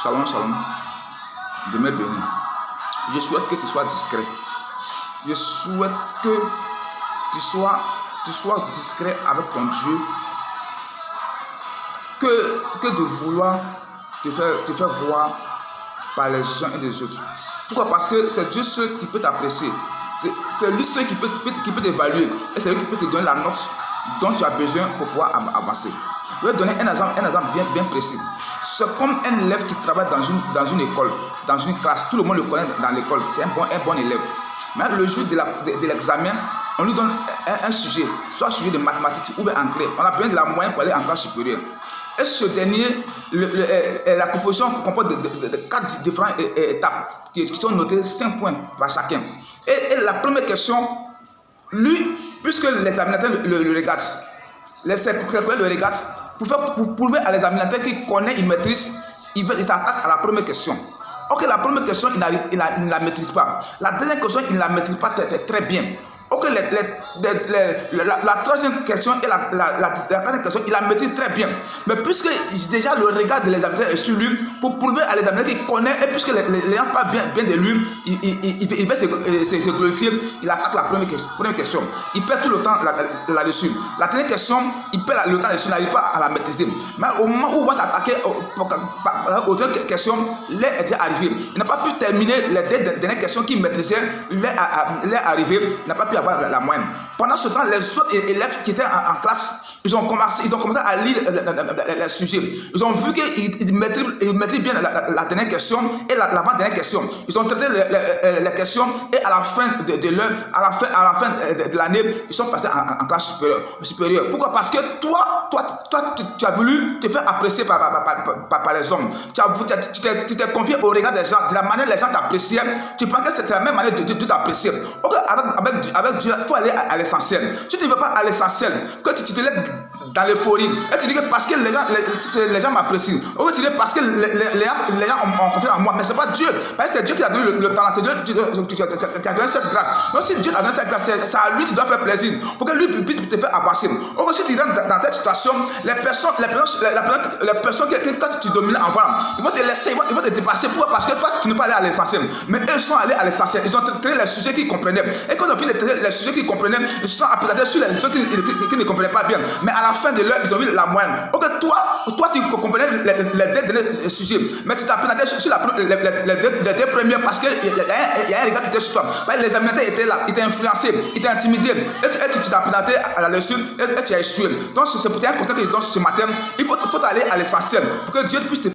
Shalom, shalom. Demeure béni. Je souhaite que tu sois discret. Je souhaite que tu sois discret avec ton Dieu. Que de vouloir te faire voir par les uns et les autres. Pourquoi? Parce que c'est Dieu seul qui peut t'apprécier. C'est lui seul qui peut t'évaluer. Et c'est lui qui peut te donner la note dont tu as besoin pour pouvoir avancer. Je vais donner un exemple bien précis. C'est comme un élève qui travaille dans une école, dans une classe. Tout le monde le connaît dans l'école. C'est un bon élève. Mais le jour de l'examen, on lui donne un sujet, soit un sujet de mathématiques ou anglais. On a besoin de la moyenne pour aller en classe supérieure. Et ce dernier, la composition comporte de 4 différentes étapes qui sont notées 5 points par chacun. Et la première question, lui, puisque l'examinateur le regarde, les secrétaires le regardent, pour prouver à l'examinateur qu'il connaît, il maîtrise, il s'attaque à la première question. Ok, la première question, il ne la maîtrise pas. La deuxième question, il ne la maîtrise pas très bien. Ok, la troisième question et la quatrième question, il la maîtrise très bien. Mais puisque déjà le regard de l'examinateur est sur lui, pour prouver à l'examinateur qu'il connaît, et puisque l'ayant pas bien de lui, il va se glorifier, il attaque la première question. Il perd tout le temps là-dessus. La dernière question, il perd le temps là-dessus, il n'arrive pas à la maîtriser. Mais au moment où il va s'attaquer aux deux questions, l'heure est déjà arrivé. Il n'a pas pu terminer les deux dernières questions qu'il maîtrisait, l'heure est arrivée, il n'a pas pu avoir la moyenne. Pendant ce temps, les autres élèves qui étaient en classe, ils ont commencé à lire les sujets. Ils ont vu qu'ils maîtrisent bien la dernière question et l'avant-dernière question. Ils ont traité les questions et à la fin de l'heure, à la fin de l'année, ils sont passés en classe supérieure. Pourquoi? Parce que toi, tu as voulu te faire apprécier par les hommes. Tu t'es confié au regard des gens, de la manière dont les gens t'apprécient. Tu penses que c'est la même manière de t'apprécier. Ok, avec Dieu, il faut aller à l'essentiel. Si tu ne veux pas à l'essentiel, que tu te lèves dans l'euphorie, et tu dis que parce que les gens m'apprécient, ou tu dis parce que les gens ont confiance en moi, mais ce n'est pas Dieu. Parce que c'est Dieu qui a donné le talent, c'est Dieu qui a donné cette grâce. Donc si Dieu t'a donné cette grâce, c'est à lui que tu dois faire plaisir, pour que lui puisse te faire avancer. Ou si tu rentres dans cette situation, les personnes que toi tu domines avant, ils vont te laisser, ils vont te dépasser. Pourquoi? Parce que toi tu n'es pas allé à l'essentiel. Mais eux sont allés à l'essentiel. Ils ont traité les sujets qu'ils comprenaient. Et quand ils ont fini de traiter les sujets qu'ils comprenaient, ils se sont appréciés sur les sujets qu'ils ne comprenaient pas bien. Mais à la fin de l'heure, ils ont vu la moyenne. Ok, toi tu comprenais les sujets, mais tu t'appréciais sur les deux premiers parce qu'il y a un regard qui était sur toi. Les examinateurs étaient là, ils t'ont influencé, ils t'ont intimidé. Et tu t'appréciais à la leçon et tu as échoué. Donc c'est pour un conseil que je donne ce matin. Il faut aller à l'essentiel pour que Dieu puisse te